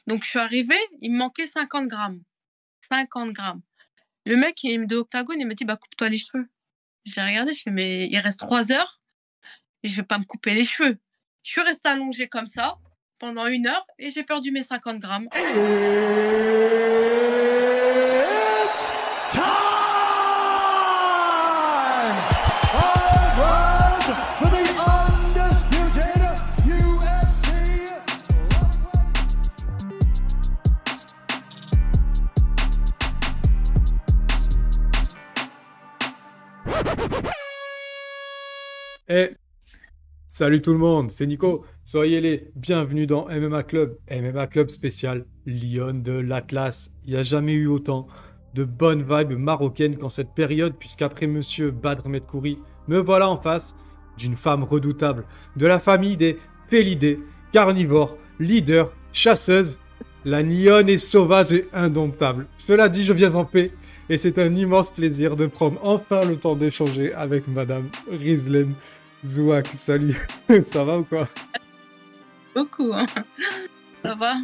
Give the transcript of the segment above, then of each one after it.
Donc, je suis arrivée, il me manquait 50 grammes. 50 grammes. Le mec de Octagone, il m'a dit, bah, coupe-toi les cheveux. J'ai regardé, je fais, mais il reste 3 heures et je vais pas me couper les cheveux. Je suis restée allongée comme ça pendant 1 heure et j'ai perdu mes 50 grammes. Eh, salut tout le monde, c'est Nico. Soyez les bienvenus dans MMA Club spécial Lyon de l'Atlas. Il n'y a jamais eu autant de bonnes vibes marocaines qu'en cette période, puisqu'après monsieur Badr Medkouri, me voilà en face d'une femme redoutable, de la famille des félidés, carnivores, leaders, chasseuses. La Nyonne est sauvage et indomptable. Cela dit, je viens en paix. Et c'est un immense plaisir de prendre enfin le temps d'échanger avec Madame Rizlen Zouak. Salut, ça va ou quoi? Beaucoup, hein. Ça va?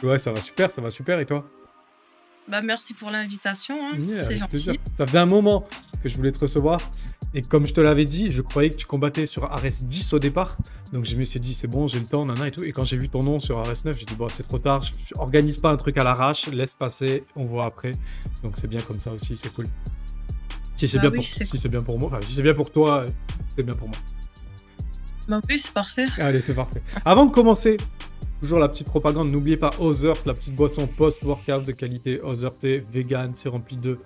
Ouais, ça va super, et toi? Bah, merci pour l'invitation, hein. Yeah, C'est avec plaisir. gentil. Ça faisait un moment que je voulais te recevoir. Et comme je te l'avais dit, je croyais que tu combattais sur Ares 10 au départ. Donc je me suis dit, c'est bon, j'ai le temps, nana et tout. Et quand j'ai vu ton nom sur Ares 9, j'ai dit, bon, c'est trop tard. Je organise pas un truc à l'arrache, laisse passer, on voit après. Donc c'est bien comme ça aussi, c'est cool. Si c'est Bah bien oui, pour, c'est si c'est bien pour moi, enfin, si c'est bien pour toi, c'est bien pour moi. bah oui, c'est parfait. Allez, c'est parfait. Avant de commencer, toujours la petite propagande, n'oubliez pas Other, la petite boisson post-workout de qualité. Other, c'est vegan, c'est rempli de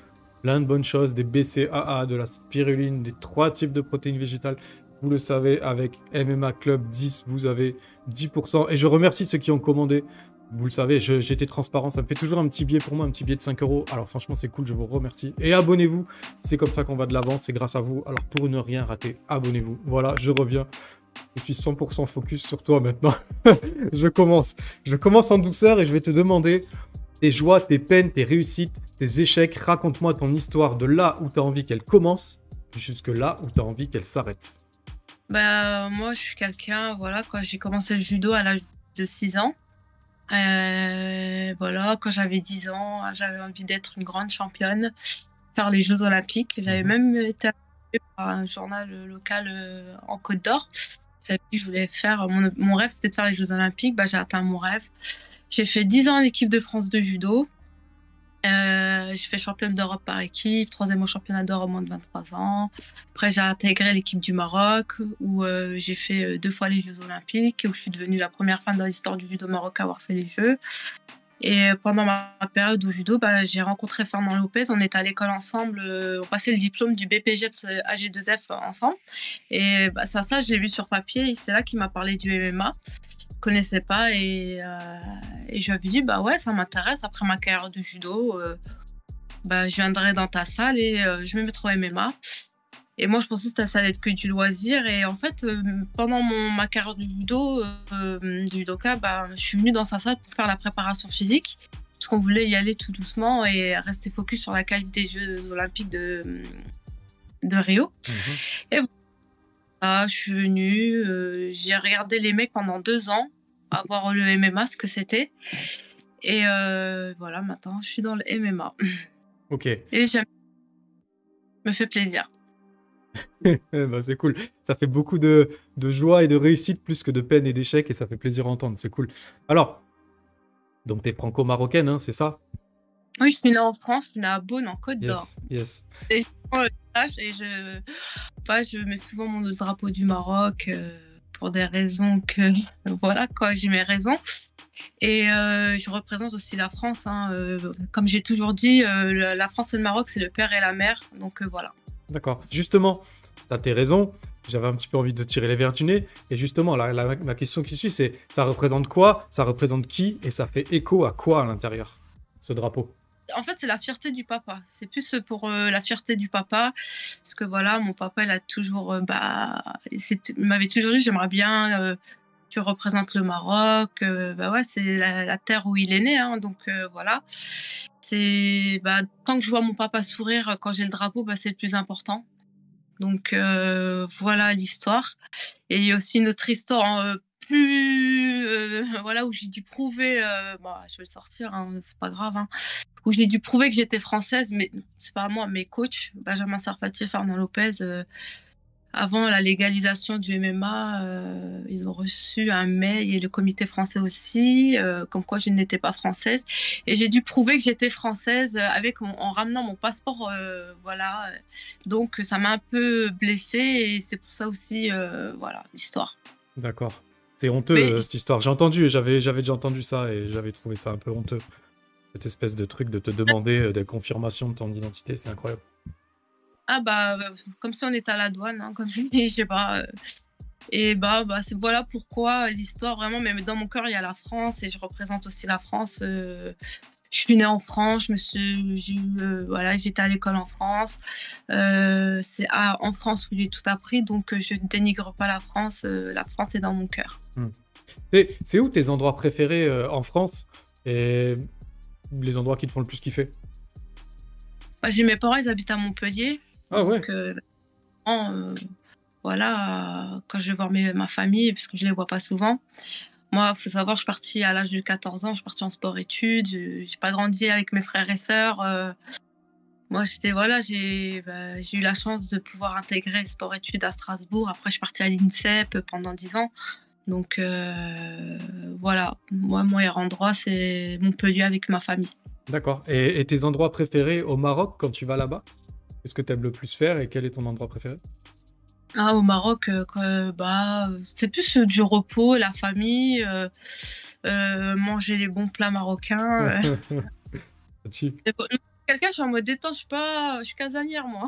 plein de bonnes choses, des BCAA, de la spiruline, des 3 types de protéines végétales. Vous le savez, avec MMA Club 10, vous avez 10%. Et je remercie ceux qui ont commandé. Vous le savez, j'étais transparent, ça me fait toujours un petit billet pour moi, un petit billet de 5 euros. Alors franchement, c'est cool, je vous remercie. Et abonnez-vous, c'est comme ça qu'on va de l'avant, c'est grâce à vous. Alors pour ne rien rater, abonnez-vous. Voilà, je reviens. Je suis 100% focus sur toi maintenant. Je commence en douceur et je vais te demander tes joies, tes peines, tes réussites, tes échecs. Raconte-moi ton histoire de là où tu as envie qu'elle commence jusque là où tu as envie qu'elle s'arrête. Bah, moi, je suis quelqu'un, voilà, quand j'ai commencé le judo à l'âge de 6 ans. Voilà, quand j'avais 10 ans, j'avais envie d'être une grande championne, faire les Jeux olympiques. J'avais même été interviewée par un journal local en Côte d'Or. J'avais dit que je voulais faire, mon rêve, c'était de faire les Jeux olympiques. Bah, j'ai atteint mon rêve. J'ai fait 10 ans en équipe de France de judo. Je fais championne d'Europe par équipe, 3e au championnat d'Europe moins de 23 ans. Après, j'ai intégré l'équipe du Maroc, où j'ai fait 2 fois les Jeux olympiques, où je suis devenue la première femme dans l'histoire du judo marocain à avoir fait les Jeux. Et pendant ma période au judo, bah, j'ai rencontré Fernand Lopez. On était à l'école ensemble, on passait le diplôme du BPGEPS AG2F ensemble. Et bah, ça, je l'ai vu sur papier. Et c'est là qu'il m'a parlé du MMA. Je connaissais pas et je lui avais dit, bah ouais, ça m'intéresse. Après ma carrière de judo, bah, je viendrai dans ta salle et je me mettrai au MMA. Et moi, je pensais que ça allait être que du loisir. Et en fait, pendant ma carrière du judoka, bah, je suis venue dans sa salle pour faire la préparation physique. Parce qu'on voulait y aller tout doucement et rester focus sur la qualité des Jeux olympiques de Rio. Et voilà, je suis venue, j'ai regardé les mecs pendant 2 ans, à voir le MMA, ce que c'était. Et voilà, maintenant, je suis dans le MMA. Ok. Et j'aime, me fait plaisir. Bah, c'est cool. Ça fait beaucoup de joie et de réussite plus que de peine et d'échecs et ça fait plaisir à entendre. C'est cool. Alors, donc t'es franco-marocaine, hein, c'est ça? Oui, je suis née en France, je suis née à Beaune, en Côte d'Or. Yes. Et je le sache et je mets souvent mon drapeau du Maroc pour des raisons que voilà quoi, j'ai mes raisons. Et je représente aussi la France, hein, comme j'ai toujours dit, la France et le Maroc, c'est le père et la mère. Donc voilà. D'accord. Justement, tu as tes raisons. J'avais un petit peu envie de tirer les verres du nez. Et justement, ma question qui suit, c'est ça représente quoi? Ça représente qui? Et ça fait écho à quoi à l'intérieur, ce drapeau? En fait, c'est la fierté du papa. C'est plus pour la fierté du papa. Parce que voilà, mon papa, il a toujours, il m'avait toujours dit, j'aimerais bien tu représentes le Maroc. Bah ouais, c'est la terre où il est né. Hein, donc voilà. C'est, tant que je vois mon papa sourire quand j'ai le drapeau, c'est le plus important. Donc voilà l'histoire. Et il y a aussi une autre histoire plus, voilà, où j'ai dû prouver, bah, je vais le sortir, hein, c'est pas grave, hein, où j'ai dû prouver que j'étais française, mais c'est pas moi, mes coachs, Benjamin Serpatier, Fernand Lopez, avant la légalisation du MMA, ils ont reçu un mail et le comité français aussi, comme quoi je n'étais pas française. Et j'ai dû prouver que j'étais française en ramenant mon passeport, voilà. Donc ça m'a un peu blessée et c'est pour ça aussi, voilà, l'histoire. D'accord. C'est honteux, Mais cette histoire. J'ai entendu, j'avais déjà entendu ça et j'avais trouvé ça un peu honteux. Cette espèce de truc de te demander des confirmations de ton identité, c'est incroyable. ah bah, comme si on était à la douane, hein, comme si, je sais pas. Et bah c'est voilà pourquoi l'histoire vraiment, mais dans mon cœur il y a la France et je représente aussi la France. Je suis née en France, voilà, j'étais à l'école en France. En France où j'ai tout appris, donc je ne dénigre pas la France. La France est dans mon cœur. C'est où tes endroits préférés en France et les endroits qui te font le plus kiffer? Bah, j'ai mes parents, ils habitent à Montpellier, Ah ouais, donc voilà, quand je vais voir ma famille, parce que je les vois pas souvent. Moi, il faut savoir, je suis partie à l'âge de 14 ans, je suis partie en sport-études. J'ai pas grandi avec mes frères et sœurs. Moi, voilà, j'ai eu la chance de pouvoir intégrer sport-études à Strasbourg. Après, je suis partie à l'INSEP pendant 10 ans. Donc, voilà. Moi, mon meilleur endroit, c'est Montpellier avec ma famille. d'accord. Et tes endroits préférés au Maroc quand tu vas là-bas? Qu'est-ce que tu aimes le plus faire et quel est ton endroit préféré? Ah, au Maroc, c'est plus du repos, la famille, manger les bons plats marocains. Là-dessus. Quelqu'un, je suis en mode détente, je suis casanière, moi.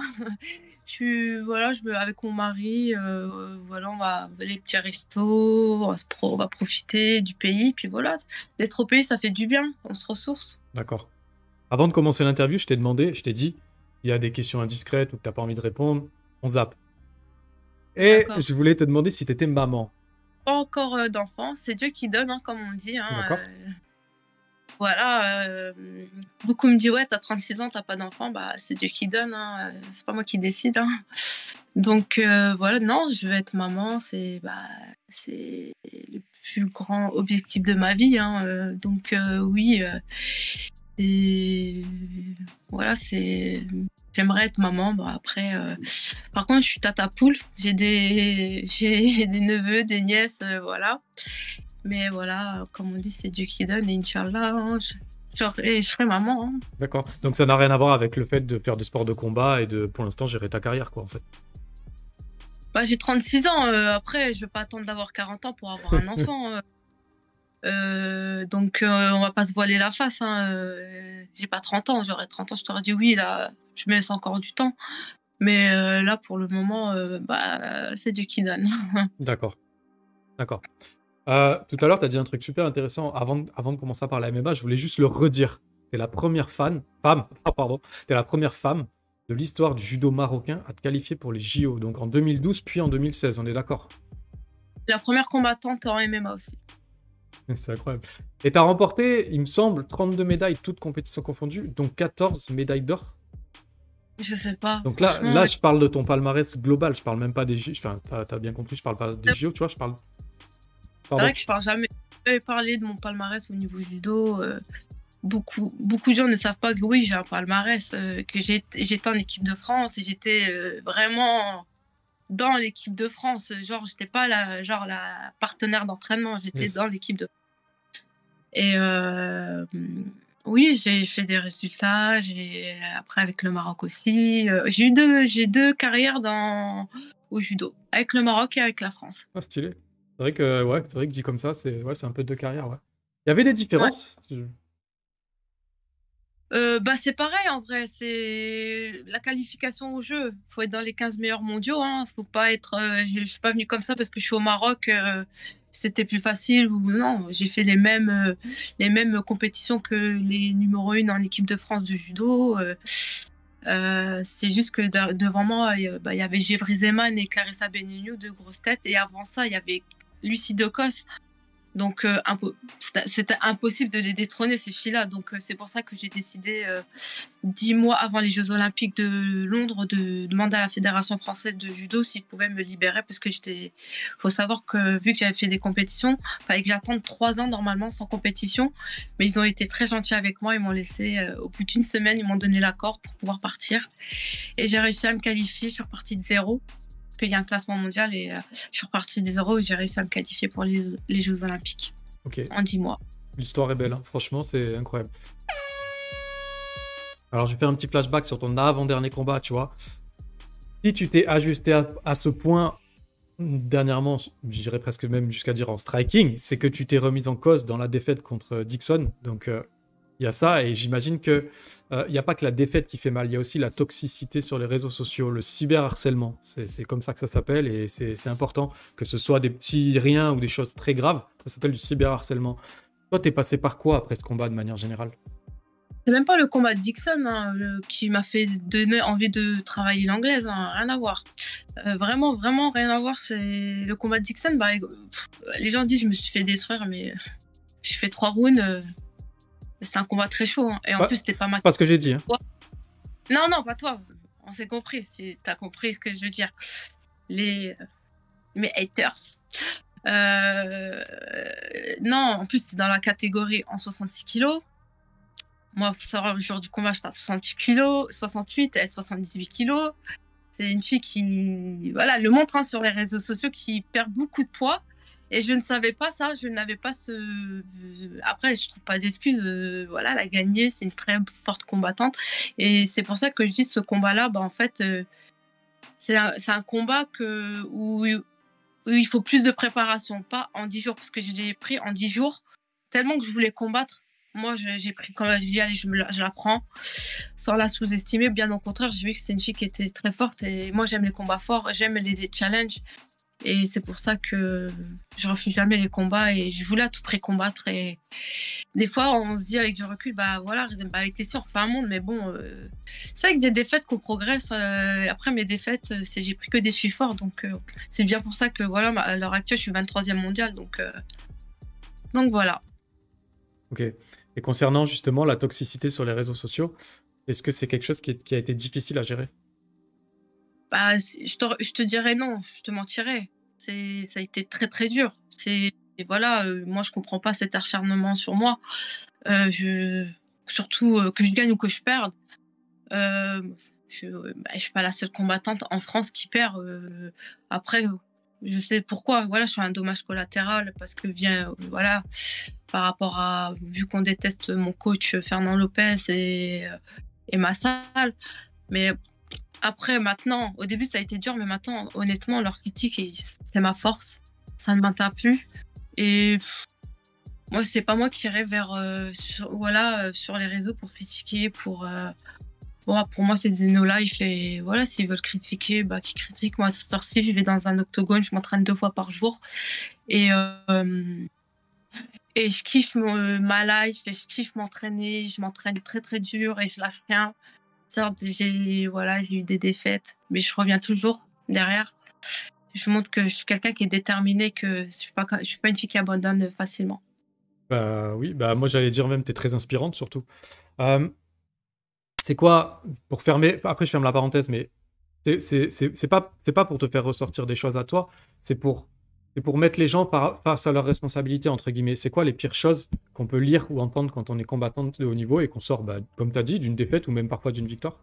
Voilà, avec mon mari, voilà, on va les petits restos, on va profiter du pays, puis voilà, d'être au pays, ça fait du bien, on se ressource. D'accord. Avant de commencer l'interview, je t'ai dit, il y a des questions indiscrètes ou que t'as pas envie de répondre, on zappe. Et D'accord. je voulais te demander si t'étais maman. Pas encore d'enfants, c'est Dieu qui donne, hein, comme on dit, hein, D'accord? voilà, beaucoup me disent: «Ouais, t'as 36 ans, t'as pas d'enfant». Bah, c'est Dieu qui donne, hein, c'est pas moi qui décide, hein. Donc voilà, non, je veux être maman, c'est le plus grand objectif de ma vie, hein, donc oui, c'est voilà, j'aimerais être maman. Bah, après, par contre, je suis tata poule, j'ai des neveux, des nièces, voilà. Mais voilà, comme on dit, c'est Dieu qui donne et inch'Allah, hein, je serai maman, hein. D'accord. Donc ça n'a rien à voir avec le fait de faire du sport de combat et de, pour l'instant, gérer ta carrière, quoi, en fait. Bah, j'ai 36 ans, après je vais pas attendre d'avoir 40 ans pour avoir un enfant, donc on va pas se voiler la face, hein, j'ai pas 30 ans, j'aurais 30 ans, je t'aurais dit: «Oui, là, je me laisse encore du temps». Mais là, pour le moment, bah, c'est Dieu qui donne. D'accord. D'accord. Tout à l'heure, tu as dit un truc super intéressant. Avant de commencer à parler MMA, je voulais juste le redire. Tu es la première t'es la première femme de l'histoire du judo marocain à te qualifier pour les JO. Donc en 2012, puis en 2016, on est d'accord? La première combattante en MMA aussi. C'est incroyable. Et tu as remporté, il me semble, 32 médailles, toutes compétitions confondues, dont 14 médailles d'or. Je sais pas, Donc franchement, là, je parle de ton palmarès global, je parle même pas des JO. Enfin, t'as bien compris, je parle pas des JO, tu vois, je parle. c'est Pardon. vrai que je parle jamais parlé de mon palmarès au niveau judo. Beaucoup de gens ne savent pas que oui, j'ai un palmarès, que j'étais en équipe de France et j'étais vraiment dans l'équipe de France. Genre, j'étais pas la partenaire d'entraînement, j'étais Yes. dans l'équipe de. Et oui, j'ai fait des résultats. Après, avec le Maroc aussi. J'ai deux carrières au judo, avec le Maroc et avec la France. Ah, stylé. C'est vrai que, ouais, c'est vrai que dit comme ça, c'est un peu deux carrières, ouais. Il y avait des Ouais. différences? Bah, c'est pareil en vrai, c'est la qualification au jeu. Faut être dans les 15 meilleurs mondiaux, hein. Faut pas être. Je suis pas venue comme ça parce que je suis au Maroc. C'était plus facile ou non. J'ai fait les mêmes compétitions que les numéro 1 en équipe de France de judo. C'est juste que devant moi, il y avait Gevry Zeman et Clarissa Benignou, deux grosses têtes. Et avant ça, il y avait Lucie Decos. Donc, c'était impossible de les détrôner, ces filles-là. Donc, c'est pour ça que j'ai décidé, 10 mois avant les Jeux Olympiques de Londres, de demander à la Fédération française de judo s'ils pouvaient me libérer parce que faut savoir que vu que j'avais fait des compétitions, il fallait que j'attende 3 ans normalement sans compétition. Mais ils ont été très gentils avec moi. Ils m'ont laissé, au bout d'une semaine, ils m'ont donné l'accord pour pouvoir partir. Et j'ai réussi à me qualifier. Je suis repartie de zéro. Qu'il y a un classement mondial et je suis repartie des zéros et j'ai réussi à me qualifier pour les Jeux Olympiques en 10 mois. L'histoire est belle, hein. Franchement, c'est incroyable. Alors, je vais faire un petit flashback sur ton avant-dernier combat, tu vois. Si tu t'es ajusté à ce point, dernièrement, je dirais presque même jusqu'à dire en striking, c'est que tu t'es remise en cause dans la défaite contre Dixon. Donc, il y a ça, et j'imagine que il n'y a pas que la défaite qui fait mal, il y a aussi la toxicité sur les réseaux sociaux, le cyberharcèlement. C'est comme ça que ça s'appelle, et c'est important que ce soit des petits riens ou des choses très graves. Ça s'appelle du cyberharcèlement. Toi, t'es passé par quoi après ce combat de manière générale? C'est même pas le combat de Dixon qui m'a fait donner envie de travailler l'anglaise, hein, rien à voir. Vraiment, vraiment rien à voir. C'est le combat de Dixon. Les gens disent que je me suis fait détruire, mais j'ai fait 3 rounds. C'était un combat très chaud. Hein. Et en plus, c'était pas ma... C'est pas ce que j'ai dit. Hein. Non, non, pas toi. On s'est compris, si t'as compris ce que je veux dire. Mes haters. Non, en plus, c'était dans la catégorie en 66 kilos. Moi, il faut savoir, le jour du combat, j'étais à 68 kilos, 68, elle 78 kilos. C'est une fille qui, voilà, le montre hein, sur les réseaux sociaux, qui perd beaucoup de poids. Et je ne savais pas ça, je n'avais pas ce... Après, je trouve pas d'excuses. Voilà, elle a gagné, c'est une très forte combattante. Et c'est pour ça que je dis ce combat-là, en fait, c'est un combat où il faut plus de préparation, pas en 10 jours, parce que je l'ai pris en 10 jours, tellement que je voulais combattre. Moi, j'ai pris, comme je dis, allez, je la prends, sans la sous-estimer. Bien au contraire, j'ai vu que c'est une fille qui était très forte. Et moi, j'aime les combats forts, j'aime les challenges. Et c'est pour ça que je refuse jamais les combats et je voulais à tout prix combattre. Et des fois, on se dit avec du recul, voilà, avec les sœurs, pas un monde, mais bon, c'est avec des défaites qu'on progresse. Après mes défaites, j'ai pris que des filles fortes, donc c'est bien pour ça que voilà, à l'heure actuelle, je suis 23e mondiale, donc voilà. Ok. Et concernant justement la toxicité sur les réseaux sociaux, est-ce que c'est quelque chose qui a été difficile à gérer? Je te dirais non, je te mentirais. Ça a été très très dur. Voilà, moi je comprends pas cet acharnement sur moi. Surtout que je gagne ou que je perde. Je suis pas la seule combattante en France qui perd. Après, je sais pourquoi. Voilà, je suis un dommage collatéral parce que voilà, par rapport à, vu qu'on déteste mon coach Fernand Lopez et ma salle, mais après, maintenant, au début, ça a été dur, mais maintenant, honnêtement, leur critique, c'est ma force. Ça ne m'atteint plus. Et moi, c'est pas moi qui irai sur les réseaux pour critiquer, pour moi, c'est des no-life. Et voilà, s'ils veulent critiquer, qu'ils critiquent. Moi, à cette heure-ci, je vais dans un octogone, je m'entraîne 2 fois par jour. Et je kiffe ma life, et je kiffe m'entraîner. Je m'entraîne très, très dur et je lâche rien. Certes, j'ai eu des défaites, mais je reviens toujours derrière. Je montre que je suis quelqu'un qui est déterminé, que je suis pas une fille qui abandonne facilement. Oui, moi j'allais dire même, tu es très inspirante surtout. C'est quoi, pour fermer, après je ferme la parenthèse, mais c'est pas pour te faire ressortir des choses à toi, c'est pour mettre les gens face à leurs responsabilités, entre guillemets. C'est quoi les pires choses qu'on peut lire ou entendre quand on est combattante de haut niveau et qu'on sort, comme tu as dit, d'une défaite ou même parfois d'une victoire?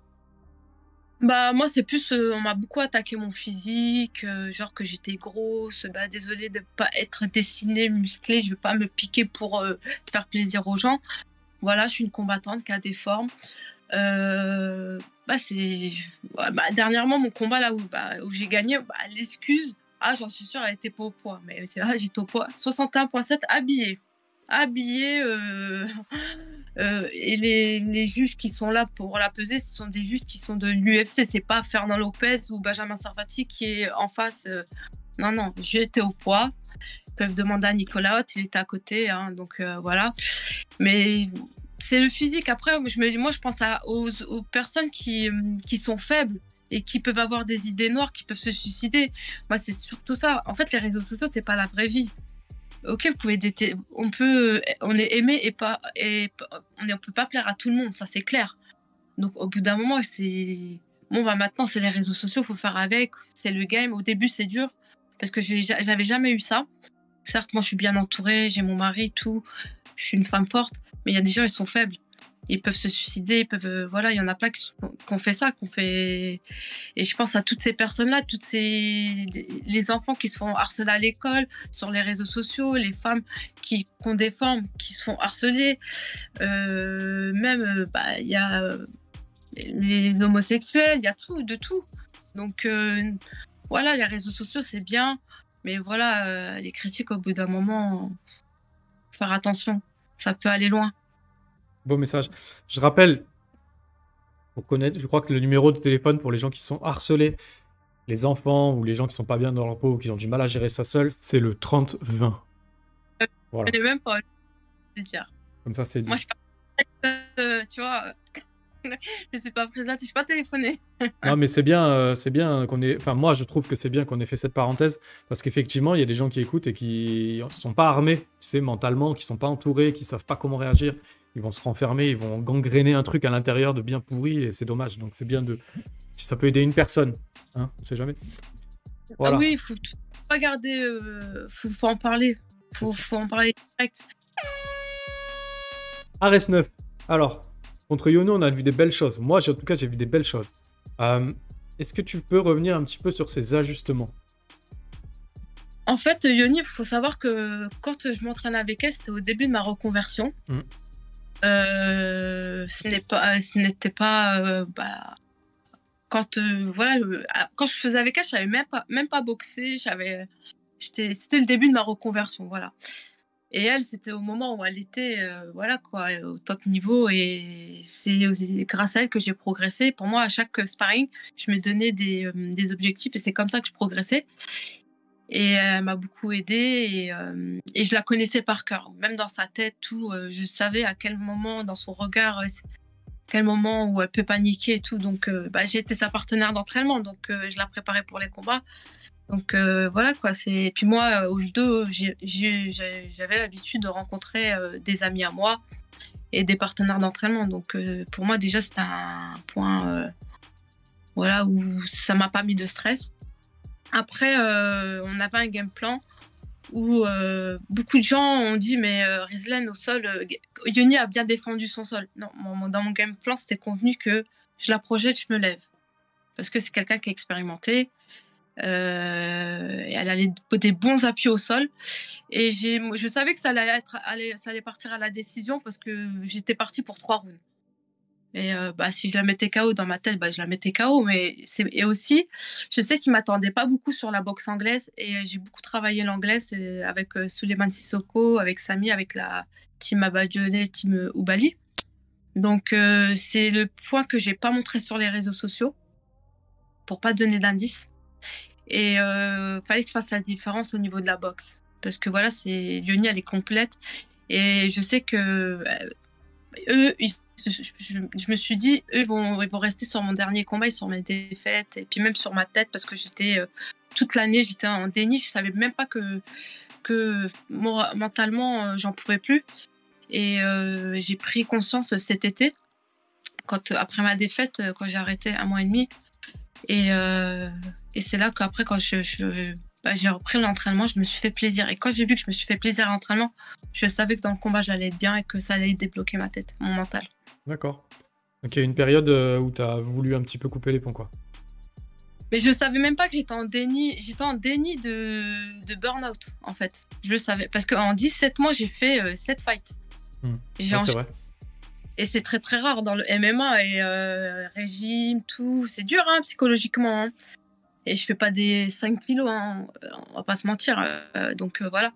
Moi, c'est plus, on m'a beaucoup attaqué mon physique, genre que j'étais grosse. Désolée de ne pas être dessinée, musclée, je ne veux pas me piquer pour faire plaisir aux gens. Voilà, je suis une combattante qui a des formes. Dernièrement, mon combat là où j'ai gagné, l'excuse, j'en suis sûre, elle était pas au poids, mais c'est là, j'étais au poids 61,7 habillée. Et les juges qui sont là pour la peser, ce sont des juges qui sont de l'UFC, c'est pas Fernand Lopez ou Benjamin Servati qui est en face. Non, j'étais au poids. Ils peuvent demander à Nicolas Haute, il était à côté, hein, donc voilà. Mais c'est le physique. Après, moi, je pense aux personnes qui sont faibles et qui peuvent avoir des idées noires, qui peuvent se suicider. Moi, c'est surtout ça. En fait, les réseaux sociaux, c'est pas la vraie vie. ok, vous pouvez on est aimé on peut pas plaire à tout le monde, ça c'est clair. Donc au bout d'un moment, c'est bon, bah maintenant c'est les réseaux sociaux, faut faire avec, c'est le game. Au début c'est dur parce que j'avais jamais eu ça. Certes, moi je suis bien entourée, j'ai mon mari, tout, je suis une femme forte, mais il y a des gens, ils sont faibles. Ils peuvent se suicider, voilà, il y en a plein qui ont fait ça, et je pense à toutes ces personnes-là, les enfants qui se font harceler à l'école, sur les réseaux sociaux, les femmes qui ont des formes, qui se font harceler, même, il y a les homosexuels, il y a de tout. Donc, voilà, les réseaux sociaux, c'est bien, mais voilà, les critiques, au bout d'un moment, faut faire attention, ça peut aller loin. Beau message. Je rappelle, pour connaître, je crois que le numéro de téléphone pour les gens qui sont harcelés, les enfants ou les gens qui sont pas bien dans leur peau ou qui ont du mal à gérer ça seul, c'est le 30-20. Voilà. Je ne même pas le dire. Comme ça, c'est dit. Moi, je suis pas, tu vois, je suis pas présente, je suis pas téléphonée. Non, mais c'est bien qu'on ait. Enfin, moi, je trouve que c'est bien qu'on ait fait cette parenthèse parce qu'effectivement, il y a des gens qui écoutent et qui sont pas armés, tu sais, mentalement, qui sont pas entourés, qui savent pas comment réagir. Ils vont se renfermer, ils vont gangréner un truc à l'intérieur de bien pourri et c'est dommage. Donc, c'est bien si ça peut aider une personne, hein, on sait jamais. Voilà. Ah oui, il faut pas garder. Faut en parler. Faut en parler direct. Ares 9. Alors, contre Yono, on a vu des belles choses. Moi, en tout cas, j'ai vu des belles choses. Est-ce que tu peux revenir un petit peu sur ces ajustements? En fait, Yoni, il faut savoir que quand je m'entraîne avec elle, c'était au début de ma reconversion. Ce n'était pas... quand je faisais avec elle, je savais même pas boxer. C'était le début de ma reconversion, voilà. Et elle, c'était au moment où elle était au top niveau, et c'est grâce à elle que j'ai progressé. Pour moi, à chaque sparring, je me donnais des objectifs et c'est comme ça que je progressais. Et elle m'a beaucoup aidée, et je la connaissais par cœur. Même dans sa tête, tout, je savais à quel moment, dans son regard, quel moment où elle peut paniquer et tout. Donc, j'étais sa partenaire d'entraînement, donc je la préparais pour les combats. Donc voilà quoi. Et puis moi, au judo, j'avais l'habitude de rencontrer des amis à moi et des partenaires d'entraînement. Donc pour moi, déjà, c'était un point où ça m'a pas mis de stress. Après, on avait un game plan où beaucoup de gens ont dit mais Rizlan au sol, Yoni a bien défendu son sol. Non, dans mon game plan, c'était convenu que je la projette, je me lève. Parce que c'est quelqu'un qui est expérimenté. Et elle allait des bons appuis au sol. Et je savais que ça allait partir à la décision parce que j'étais partie pour 3 rounds. Et si je la mettais KO dans ma tête, je la mettais KO. Et aussi, je sais qu'il ne m'attendait pas beaucoup sur la boxe anglaise. Et j'ai beaucoup travaillé l'anglaise avec Souleymane Sissoko, avec Samy, avec la team Abadioné, team Oubali. Donc, c'est le point que je n'ai pas montré sur les réseaux sociaux pour ne pas donner d'indices. Et fallait que je fasse la différence au niveau de la boxe. Parce que voilà, Yoni, elle est complète. Et je sais que eux, je me suis dit, eux, ils vont rester sur mon dernier combat et sur mes défaites. Et puis même sur ma tête, parce que toute l'année, j'étais en déni. Je savais même pas que mentalement, j'en pouvais plus. Et j'ai pris conscience cet été, après ma défaite, quand j'ai arrêté 1 mois et demi. Et c'est là qu'après, quand j'ai repris l'entraînement, je me suis fait plaisir. Et quand j'ai vu que je me suis fait plaisir à l'entraînement, je savais que dans le combat, j'allais être bien et que ça allait débloquer ma tête, mon mental. D'accord. Donc il y a une période où tu as voulu un petit peu couper les ponts, quoi. Mais je savais même pas que j'étais en déni. J'étais en déni de burn-out, en fait. Je le savais. Parce qu'en 17 mois, j'ai fait 7 fights. C'est vrai. Et c'est très très rare dans le MMA, et régime, tout. C'est dur psychologiquement. Hein. Et je fais pas des 5 kilos, hein. On va pas se mentir. Donc voilà.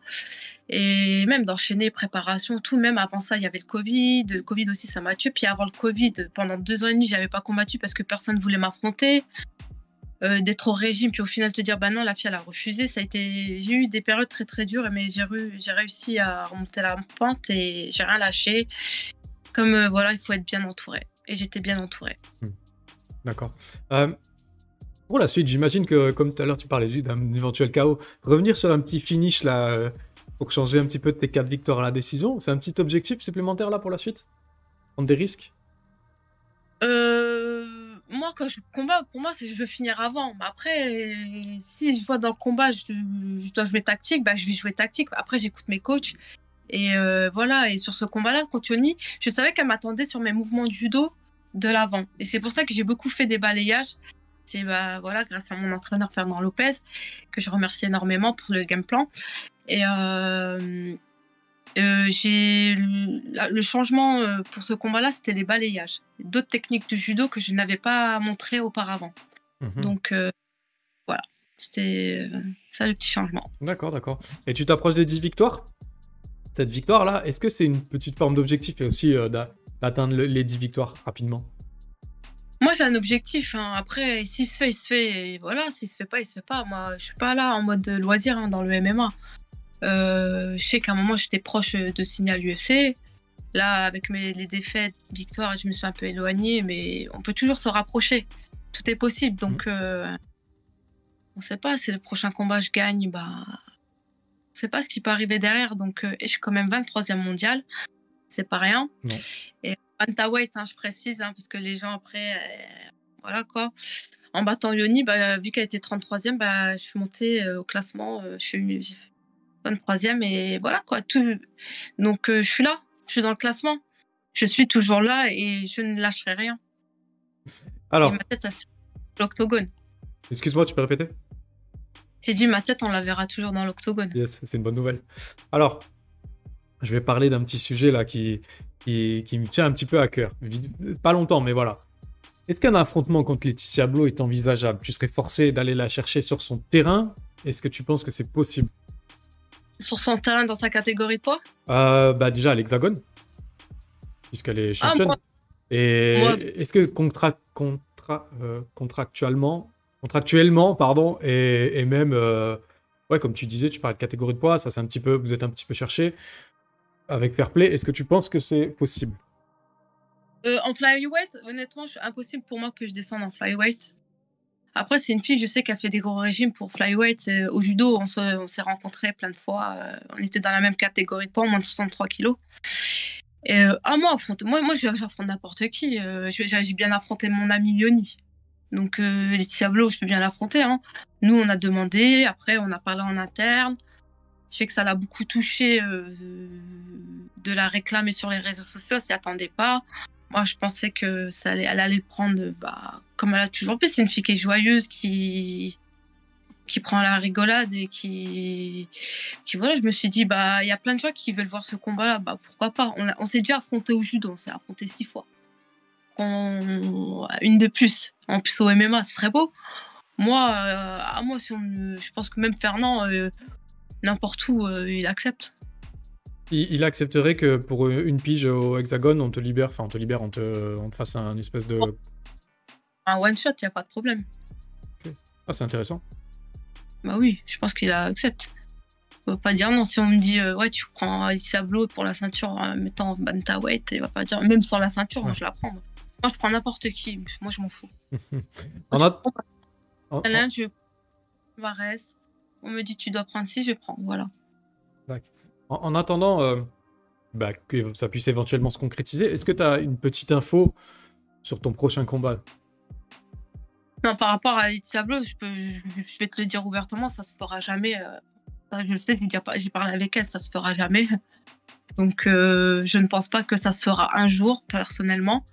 Et même d'enchaîner préparation, tout. Même avant ça, il y avait le Covid. Le Covid aussi, ça m'a tué. Puis avant le Covid, pendant 2 ans et demi, j'avais pas combattu parce que personne voulait m'affronter. D'être au régime, puis au final te dire bah non, la fille elle a refusé. J'ai eu des périodes très très dures, mais j'ai réussi à remonter la pente et j'ai rien lâché. Comme il faut être bien entouré. Et j'étais bien entourée. D'accord. Pour la suite, j'imagine que, comme tout à l'heure tu parlais d'un éventuel KO, revenir sur un petit finish là, pour changer un petit peu de tes 4 victoires à la décision. C'est un petit objectif supplémentaire là pour la suite? Prendre des risques? Moi, quand je combat, pour moi, c'est je veux finir avant. Mais après, si je vois dans le combat, je dois jouer tactique, bah, je vais jouer tactique. Après, j'écoute mes coachs. Et voilà. Et sur ce combat-là, contre Yoni, je savais qu'elle m'attendait sur mes mouvements de judo de l'avant. Et c'est pour ça que j'ai beaucoup fait des balayages. C'est bah, voilà, grâce à mon entraîneur Fernand Lopez, que je remercie énormément pour le game plan. Et le changement pour ce combat-là, c'était les balayages. D'autres techniques de judo que je n'avais pas montrées auparavant. Donc voilà, c'était ça le petit changement. D'accord, d'accord. Et tu t'approches des 10 victoires? Cette victoire-là, est-ce que c'est une petite forme d'objectif et aussi d'atteindre les 10 victoires rapidement? Moi, j'ai un objectif. Hein. Après, s'il se fait, il se fait. Et voilà, s'il se fait pas, il se fait pas. Moi, je suis pas là en mode loisir hein, dans le MMA. Je sais qu'à un moment, j'étais proche de signer à l'UFC. Là, avec les défaites, victoires, je me suis un peu éloignée, mais on peut toujours se rapprocher. Tout est possible. Donc, on ne sait pas si le prochain combat, je gagne. Bah, on ne sait pas ce qui peut arriver derrière. Donc, et je suis quand même 23e mondial. C'est pas rien. Non. Et bantamweight, hein, je précise, hein, parce que les gens après, voilà quoi. En battant Yoni, bah, vu qu'elle était 33e, bah, je suis montée au classement. Je suis 23e et voilà quoi. Donc, je suis là. Je suis dans le classement. Je suis toujours là et je ne lâcherai rien. Alors, et ma tête, ça sera l'octogone. Excuse-moi, tu peux répéter? J'ai dit ma tête, on la verra toujours dans l'octogone. Yes, c'est une bonne nouvelle. Alors, je vais parler d'un petit sujet là qui me tient un petit peu à cœur. Pas longtemps, mais voilà. Est-ce qu'un affrontement contre Laetitia Blo est envisageable? Tu serais forcé d'aller la chercher sur son terrain? Est-ce que tu penses que c'est possible? Sur son terrain, dans sa catégorie de poids? Bah déjà, à l'Hexagone, puisqu'elle est championne. moi- Est-ce que contractuellement, pardon, et même, ouais, comme tu disais, tu parlais de catégorie de poids, ça c'est un petit peu, vous êtes un petit peu cherché avec Fair Play. Est-ce que tu penses que c'est possible? En flyweight, honnêtement, c'est impossible pour moi que je descende en flyweight. Après, c'est une fille, je sais qu'elle fait des gros régimes pour flyweight. Au judo, on s'est rencontrés plein de fois. On était dans la même catégorie de poids, moins de 63 kilos. Et moi, j'affronte n'importe qui. J'ai bien affronté mon ami Yoni. Donc, Laetitia Blo, je peux bien l'affronter. Hein. Nous, on a demandé. Après, on a parlé en interne. Je sais que ça l'a beaucoup touché de la réclamer sur les réseaux sociaux. Elle s'y attendait pas. Moi, je pensais que elle allait prendre, comme elle a toujours fait. C'est une fille qui est joyeuse, qui prend la rigolade et qui voilà. Je me suis dit, il y a plein de gens qui veulent voir ce combat-là. Pourquoi pas? On s'est déjà affronté au judo. On s'est affronté 6 fois. Une de plus. En plus, au MMA, ce serait beau. Moi, je pense que même Fernand, n'importe où, il accepte. Il accepterait que pour une pige au Hexagone, on te libère, on te fasse un espèce de... Un one-shot, il n'y a pas de problème. Okay. Ah, c'est intéressant. Bah oui, je pense qu'il accepte. Il va pas dire non. Si on me dit, ouais, tu prends Laetitia Blo pour la ceinture en mettant bantamweight, il va pas dire, même sans la ceinture, moi je la prends. Moi, je prends n'importe qui. Moi, je m'en fous. Je Varese. On me dit, tu dois prendre ci, je prends. Voilà. En attendant que ça puisse éventuellement se concrétiser, est-ce que tu as une petite info sur ton prochain combat? Non, par rapport à Laetitia Blo, je vais te le dire ouvertement, ça se fera jamais. Ça, je le sais, j'ai parlé avec elle, ça se fera jamais. Donc, je ne pense pas que ça se fera un jour, personnellement.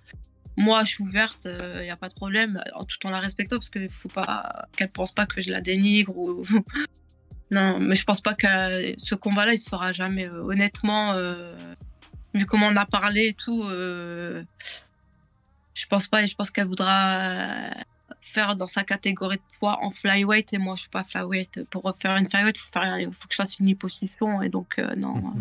Moi, je suis ouverte, il n'y a pas de problème, tout en la respectant, parce qu'il ne faut pas qu'elle pense pas que je la dénigre ou... Non, mais je pense pas que ce combat-là, il se fera jamais. Honnêtement, vu comment on a parlé et tout, je pense pas. Et je pense qu'elle voudra faire dans sa catégorie de poids en flyweight. Et moi, je suis pas flyweight. Pour faire une flyweight, il faut que je fasse une liposuction. Et donc, non.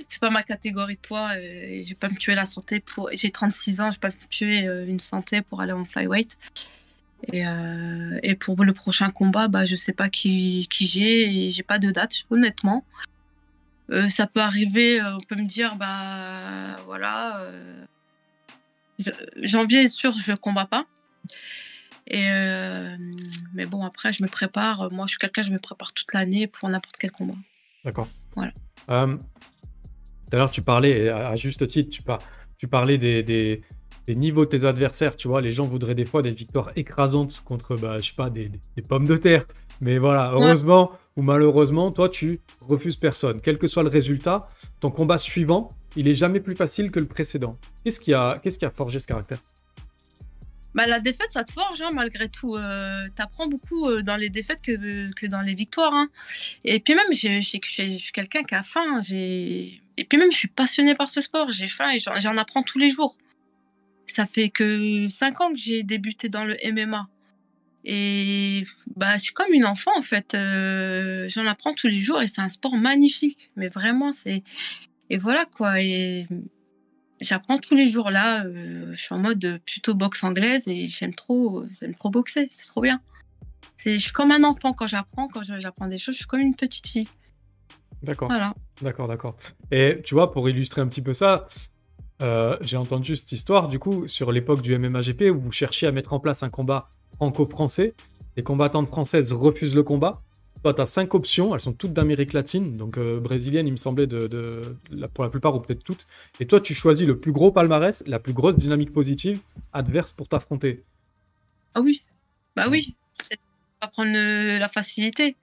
C'est pas ma catégorie de poids. Et je vais pas me tuer la santé pour... J'ai 36 ans, je vais pas me tuer une santé pour aller en flyweight. Et pour le prochain combat, je sais pas qui j'ai et j'ai pas de date, honnêtement. Ça peut arriver, on peut me dire, voilà, janvier est sûr, je combats pas. Mais bon, après, je me prépare. Moi, je suis quelqu'un, je me prépare toute l'année pour n'importe quel combat. D'accord. Voilà. Tout à l'heure, tu parlais, et à juste titre, tu parlais des niveaux de tes adversaires. Tu vois, les gens voudraient des fois des victoires écrasantes contre, bah, je sais pas, des pommes de terre. Mais voilà, Ouais. heureusement ou malheureusement, toi, tu refuses personne. Quel que soit le résultat, ton combat suivant, il est jamais plus facile que le précédent. Qu'est-ce qui a forgé ce caractère? Bah, la défaite, ça te forge, hein, malgré tout. T'apprends beaucoup dans les défaites que dans les victoires, hein. Et puis même, je suis quelqu'un qui a faim. Et puis même, je suis passionnée par ce sport. J'ai faim et j'en apprends tous les jours. Ça fait que 5 ans que j'ai débuté dans le MMA. Et bah, je suis comme une enfant, en fait. J'en apprends tous les jours et c'est un sport magnifique. Mais vraiment, c'est... Et voilà, quoi. Et j'apprends tous les jours là. Je suis en mode plutôt boxe anglaise et j'aime trop boxer. C'est trop bien. Je suis comme un enfant quand j'apprends. J'apprends des choses, je suis comme une petite fille. D'accord, Voilà. d'accord. Et tu vois, pour illustrer un petit peu ça, j'ai entendu cette histoire, du coup, sur l'époque du MMA-GP, où vous cherchiez à mettre en place un combat franco-français. Les combattantes françaises refusent le combat. Toi, tu as 5 options, elles sont toutes d'Amérique latine, donc brésilienne, il me semblait, pour la plupart, ou peut-être toutes. Et toi, tu choisis le plus gros palmarès, la plus grosse dynamique positive adverse pour t'affronter. Ah oui, bah Mm. oui. C'est pas prendre la facilité.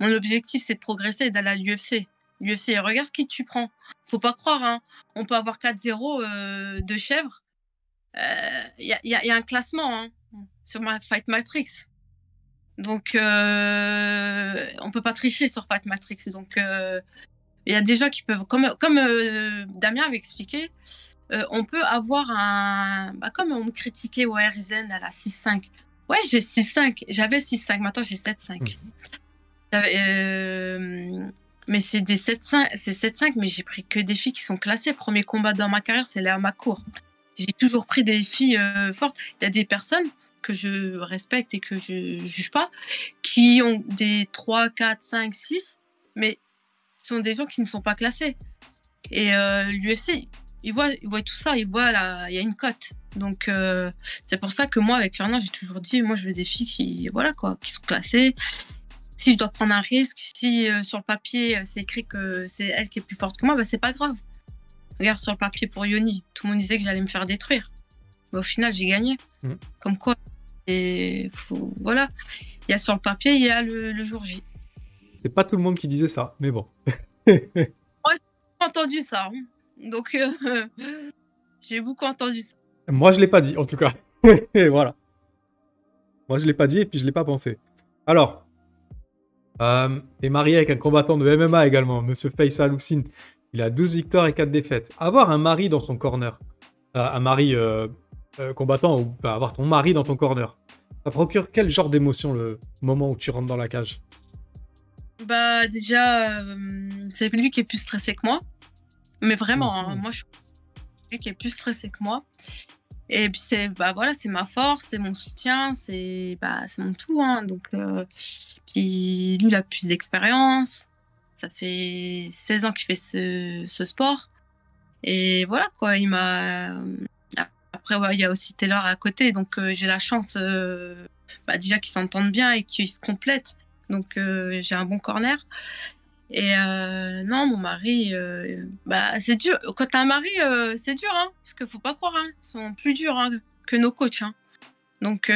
Mon objectif, c'est de progresser et d'aller à l'UFC. L'UFC, regarde qui tu prends. Faut pas croire, hein. On peut avoir 4-0 de chèvre. Y a un classement, hein, sur ma Fight Matrix. Donc, on peut pas tricher sur Fight Matrix. Donc, il y a des gens qui peuvent, comme Damien avait expliqué, on peut avoir un... Bah, comme on me critiquait, ouais, Ryzen, elle a 6-5. Ouais, j'ai 6-5. J'avais 6-5. Maintenant, j'ai 7-5. Mais c'est des 7-5, c'est 7-5, mais j'ai pris que des filles qui sont classées. Premier combat dans ma carrière, c'est Léa Macour. J'ai toujours pris des filles fortes. Il y a des personnes que je respecte et que je juge pas, qui ont des 3, 4, 5, 6, mais ce sont des gens qui ne sont pas classés. Et l'UFC, ils voient tout ça, ils voient là, il y a une cote. Donc c'est pour ça que moi, avec Fernand, j'ai toujours dit, moi, je veux des filles qui, voilà quoi, qui sont classées. Si je dois prendre un risque, si sur le papier c'est écrit que c'est elle qui est plus forte que moi, bah c'est pas grave. Regarde sur le papier pour Yoni, tout le monde disait que j'allais me faire détruire. Mais au final, j'ai gagné. Comme quoi, voilà. Il y a sur le papier, il y a le jour J. C'est pas tout le monde qui disait ça, mais bon. Moi, j'ai entendu ça. Hein. Donc, j'ai beaucoup entendu ça. Moi, je l'ai pas dit, en tout cas. Et voilà. Moi, je l'ai pas dit et puis je l'ai pas pensé. Alors, t'es marié avec un combattant de MMA également, Monsieur Faisal Houssine. Il a 12 victoires et 4 défaites. Avoir un mari dans son corner, un mari combattant, ou bah, avoir ton mari dans ton corner, ça procure quel genre d'émotion le moment où tu rentres dans la cage? Bah, déjà, c'est lui qui est plus stressé que moi. Mais vraiment, hein, moi, je suis lui qui est plus stressé que moi. Et puis bah voilà, c'est ma force, c'est mon soutien, c'est mon tout, hein. Donc puis lui, il a plus d'expérience. Ça fait 16 ans qu'il fait ce sport. Et voilà quoi, il m'a... Après, ouais, il y a aussi Taylor à côté, donc j'ai la chance déjà qu'ils s'entendent bien et qu'ils se complètent. Donc j'ai un bon corner. Et non, mon mari, c'est dur. Quand t'as un mari, c'est dur, hein, parce qu'il faut pas croire, hein, ils sont plus durs hein, que nos coachs. Hein. Donc,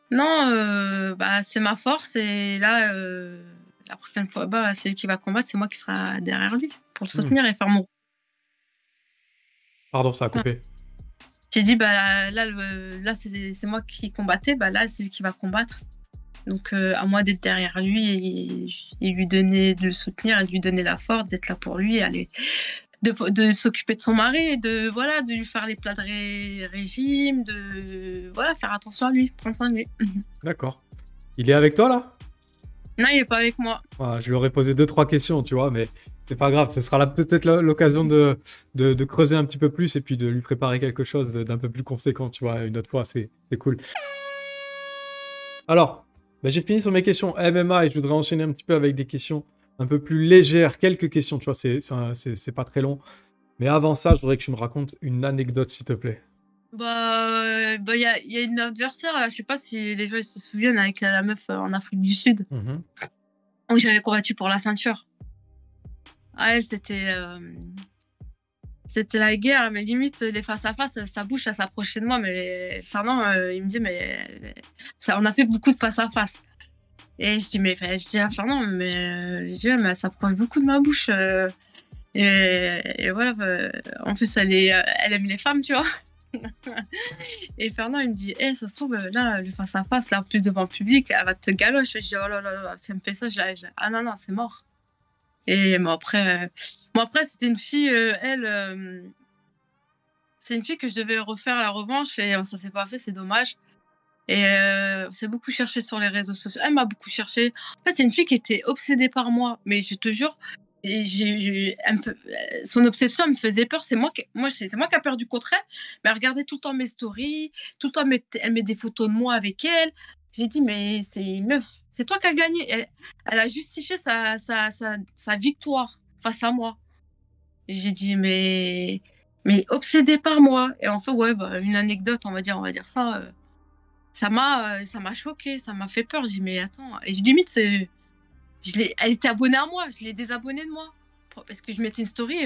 non, c'est ma force. Et là, la prochaine fois, c'est lui qui va combattre, c'est moi qui sera derrière lui pour le soutenir et faire mon... Pardon, ça a Ouais. coupé. J'ai dit, là c'est moi qui combattais, là, c'est lui qui va combattre. Donc, à moi d'être derrière lui et lui donner, de le soutenir et de lui donner la force, d'être là pour lui, de s'occuper de son mari, de lui faire les plats de régime, faire attention à lui, prendre soin de lui. D'accord. Il est avec toi là? Non, il est pas avec moi. Ouais, je lui aurais posé 2-3 questions, tu vois, mais c'est pas grave. Ce sera peut-être l'occasion de creuser un petit peu plus et puis de lui préparer quelque chose d'un peu plus conséquent, tu vois, une autre fois, c'est cool. Alors, j'ai fini sur mes questions MMA et je voudrais enchaîner un petit peu avec des questions un peu plus légères. Quelques questions, tu vois, c'est pas très long. Mais avant ça, je voudrais que tu me racontes une anecdote, s'il te plaît. Il y a une adversaire, là, je sais pas si les gens ils se souviennent, avec la meuf en Afrique du Sud. où j'avais combattu pour la ceinture. Ah, elle, c'était la guerre, mais limite, les face-à-face, sa bouche, elle s'approchait de moi. Mais Fernand, il me dit, mais on a fait beaucoup de face-à-face. Et je dis à Fernand, je dis, ouais, mais elle s'approche beaucoup de ma bouche. Et voilà, en plus, elle aime les femmes, tu vois. Et Fernand, il me dit, ça se trouve, là, le face-à-face, là, en plus devant le public, elle va te galoche. Je dis, oh là là là, si elle me fait ça, ah non, non, c'est mort. Et bon, après, c'était une fille, c'est une fille que je devais refaire la revanche et ça s'est pas fait, c'est dommage. Et on s'est beaucoup cherché sur les réseaux sociaux. Elle m'a beaucoup cherché. En fait, c'est une fille qui était obsédée par moi. Mais je te jure, son obsession me faisait peur. C'est moi qui a peur du contraire. Mais elle regardait tout le temps mes stories. Tout le temps, elle met des photos de moi avec elle. J'ai dit, mais meuf, c'est toi qui as gagné. Elle a justifié sa victoire face à moi. Et j'ai dit, mais obsédée par moi. Et en fait, ouais, une anecdote, on va dire ça. Ça m'a choquée, ça m'a fait peur. J'ai dit, mais attends. Et limite, elle était abonnée à moi, je l'ai désabonnée de moi. Parce que je mettais une story,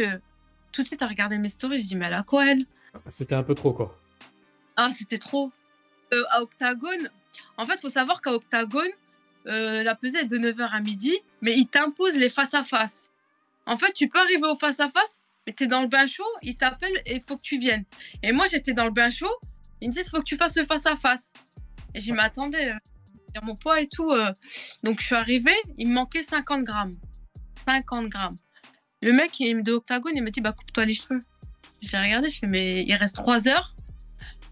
tout de suite, elle regardait mes stories. Je dis, mais elle a quoi, elle? C'était un peu trop, quoi. Ah, c'était trop. À Octagone, en fait, il faut savoir qu'à Octagone, la pesée est de 9h à midi, mais ils t'imposent les face-à-face. En fait, tu peux arriver au face-à-face, mais tu es dans le bain chaud, ils t'appellent et il faut que tu viennes. Et moi, j'étais dans le bain chaud, ils me disent, il faut que tu fasses le face-à-face. Et j'ai dit, mais attendez, mon poids et tout. Donc, je suis arrivée, il me manquait 50 grammes. 50 grammes. Le mec de Octagone, il m'a dit, coupe-toi les cheveux. J'ai regardé, je fais, mais il reste 3 heures,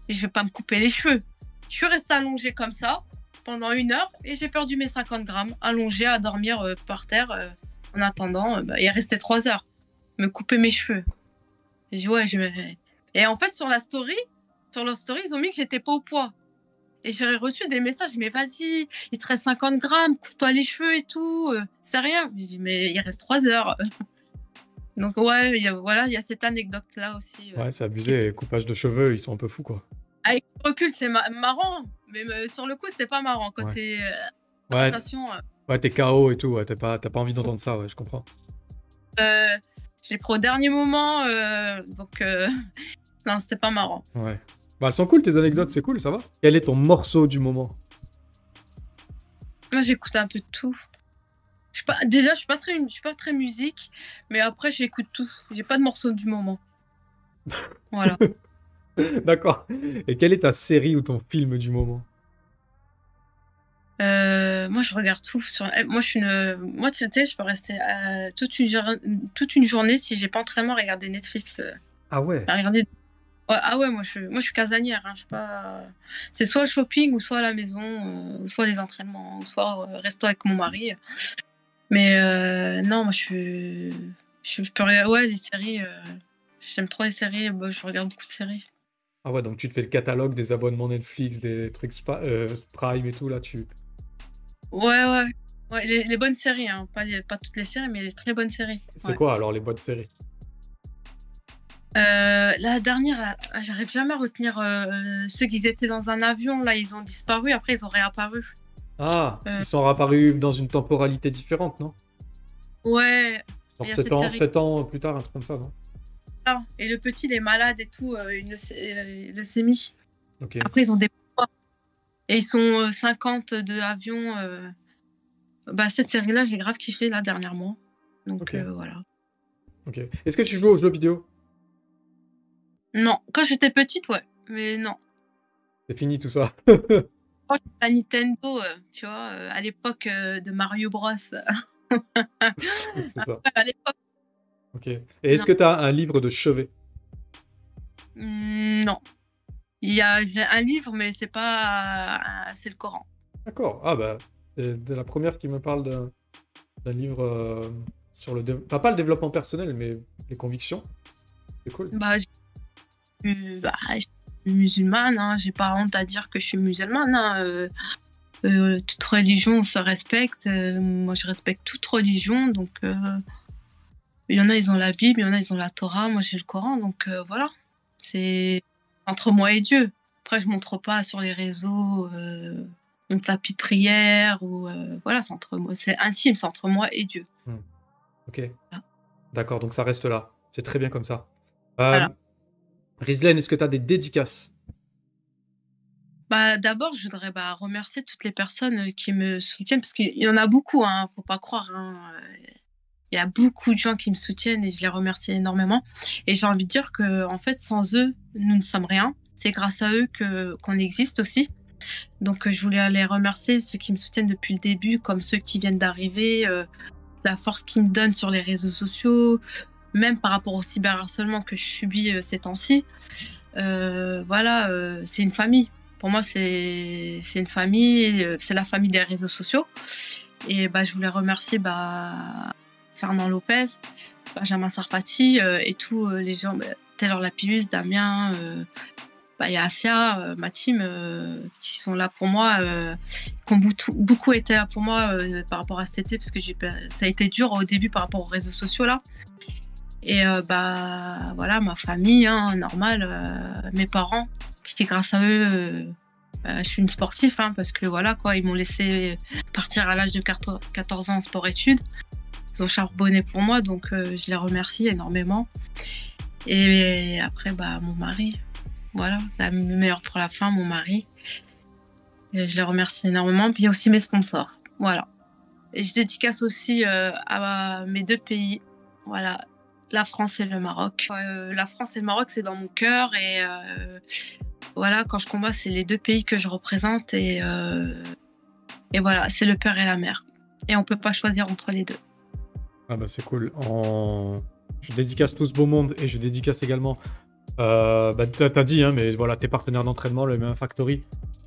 et je vais pas me couper les cheveux. Je suis restée allongée comme ça pendant 1 heure et j'ai perdu mes 50 grammes, allongée à dormir par terre en attendant. Il restait 3 heures. Me couper mes cheveux. J'ai dit, ouais, Et en fait, sur leur story, ils ont mis que j'étais pas au poids. Et j'ai reçu des messages, mais vas-y, il te reste 50 grammes, coupe-toi les cheveux et tout. C'est rien. J'ai dit, mais il reste 3 heures. Donc, ouais, il y a cette anecdote-là aussi. Ouais, c'est abusé. Les coupages de cheveux, ils sont un peu fous, quoi. Avec le recul, c'est marrant, mais sur le coup, c'était pas marrant. Quand t'es natation. Ouais, t'es KO et tout. Ouais, t'as pas envie d'entendre ça, ouais, je comprends. J'ai pris au dernier moment, donc non, c'était pas marrant. Ouais. Elles sont cool tes anecdotes, c'est cool, ça va. Quel est ton morceau du moment? Moi, j'écoute un peu de tout. Déjà, je suis pas très musique, mais après, j'écoute tout. J'ai pas de morceau du moment. Voilà. D'accord. Et quelle est ta série ou ton film du moment? Moi, je regarde tout. Moi, tu sais, je peux rester toute une journée si j'ai pas entraînement à regarder Netflix. Ah ouais. À regarder. Ouais, ah ouais, moi je suis casanière. Hein, je suis pas. C'est soit le shopping ou soit à la maison, ou soit les entraînements, ou soit resto avec mon mari. Mais non, moi je peux regarder. Ouais, les séries. J'aime trop les séries. Je regarde beaucoup de séries. Ah ouais, donc tu te fais le catalogue des abonnements Netflix, des trucs Prime et tout, là, Ouais, les bonnes séries, hein. Pas toutes les séries, mais les très bonnes séries. C'est quoi, alors, les bonnes séries? La dernière, là, j'arrive jamais à retenir ceux qui étaient dans un avion, là, ils ont disparu, après ils ont réapparu. Ah, ils sont réapparus dans une temporalité différente, non? Ouais. Genre 7 ans plus tard, un truc comme ça, non? Ah, et le petit, il est malade et tout, une leucémie. Okay. Après, ils ont des poids. Et ils sont 50 de l'avion. Cette série-là, j'ai grave kiffé, là, dernièrement. Donc, voilà. Ok. Est-ce que tu joues aux jeux vidéo? Non. Quand j'étais petite, ouais. Mais non. C'est fini tout ça. La Nintendo, tu vois, à l'époque de Mario Bros. C'est ça. À l'époque. Ok. Et est-ce que tu as un livre de chevet? Non. J'ai un livre, mais c'est pas... c'est le Coran. D'accord. Ah bah, c'est la première qui me parle d'un livre sur le... pas le développement personnel, mais les convictions. C'est cool. Je suis musulmane, hein. J'ai pas honte à dire que je suis musulmane. Hein. Toute religion se respecte. Moi, je respecte toute religion. Donc, il y en a, ils ont la Bible, il y en a, ils ont la Torah. Moi, j'ai le Coran. Donc, voilà. C'est entre moi et Dieu. Après, je montre pas sur les réseaux mon tapis de prière ou voilà, c'est intime, c'est entre moi et Dieu. Hmm. Ok. Voilà. D'accord, donc ça reste là. C'est très bien comme ça. Euh, Voilà. Rizlen, est-ce que tu as des dédicaces? Bah, d'abord, je voudrais remercier toutes les personnes qui me soutiennent, parce qu'il y en a beaucoup, hein, faut pas croire. Hein, il y a beaucoup de gens qui me soutiennent et je les remercie énormément. Et j'ai envie de dire que, en fait, sans eux, nous ne sommes rien. C'est grâce à eux qu'on existe aussi. Donc, je voulais les remercier, ceux qui me soutiennent depuis le début, comme ceux qui viennent d'arriver, la force qu'ils me donnent sur les réseaux sociaux, même par rapport au cyberharcèlement que je subis ces temps-ci. Voilà, c'est une famille. Pour moi, c'est une famille, c'est la famille des réseaux sociaux. Et je voulais remercier Fernand Lopez, Benjamin Sarfati et tous les gens, Taylor Lapillus, Damien, il y a Asia, ma team, qui sont là pour moi, qui ont beaucoup été là pour moi par rapport à cet été, parce que ça a été dur au début par rapport aux réseaux sociaux là. Et voilà, ma famille, hein, normal, mes parents, qui grâce à eux, je suis une sportive, hein, parce que voilà quoi, ils m'ont laissé partir à l'âge de 14 ans en sport-études. Ils ont charbonné pour moi, donc je les remercie énormément. Et après, mon mari, voilà, la meilleure pour la fin, mon mari. Et je les remercie énormément. Puis il y a aussi mes sponsors, voilà. Et je dédicace aussi à mes 2 pays, voilà, la France et le Maroc. La France et le Maroc, c'est dans mon cœur et voilà, quand je combats, c'est les 2 pays que je représente et voilà, c'est le père et la mère. Et on peut pas choisir entre les 2. Ah c'est cool. Je dédicace tout ce beau monde et je dédicace également, t'as dit, hein, mais voilà, tes partenaires d'entraînement, le MMA Factory.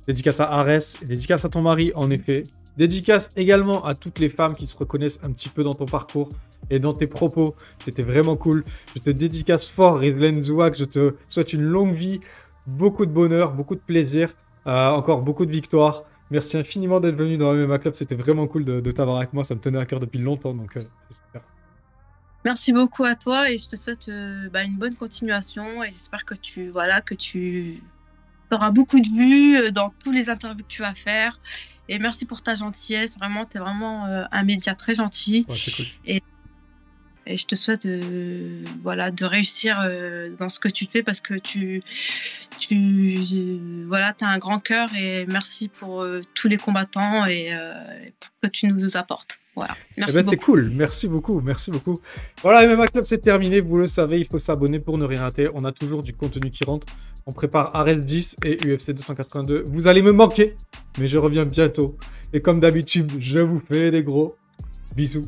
Dédicace à Arès, dédicace à ton mari, en effet. Dédicace également à toutes les femmes qui se reconnaissent un petit peu dans ton parcours et dans tes propos. C'était vraiment cool. Je te dédicace fort, Rizlen Zouak. Je te souhaite une longue vie, beaucoup de bonheur, beaucoup de plaisir, encore beaucoup de victoires. Merci infiniment d'être venu dans le MMA Club. C'était vraiment cool de t'avoir avec moi. Ça me tenait à cœur depuis longtemps, donc c'est super. Merci beaucoup à toi et je te souhaite une bonne continuation et j'espère que tu auras beaucoup de vues dans tous les interviews que tu vas faire. Et merci pour ta gentillesse. Vraiment, tu es vraiment un média très gentil. Ouais, c'est cool. Et je te souhaite de réussir dans ce que tu fais parce que tu as un grand cœur et merci pour tous les combattants et pour ce que tu nous apportes. Voilà. Merci beaucoup. C'est cool, merci beaucoup. Voilà, MMA Club, c'est terminé. Vous le savez, il faut s'abonner pour ne rien rater. On a toujours du contenu qui rentre. On prépare Ares 10 et UFC 282. Vous allez me manquer, mais je reviens bientôt. Et comme d'habitude, je vous fais des gros bisous.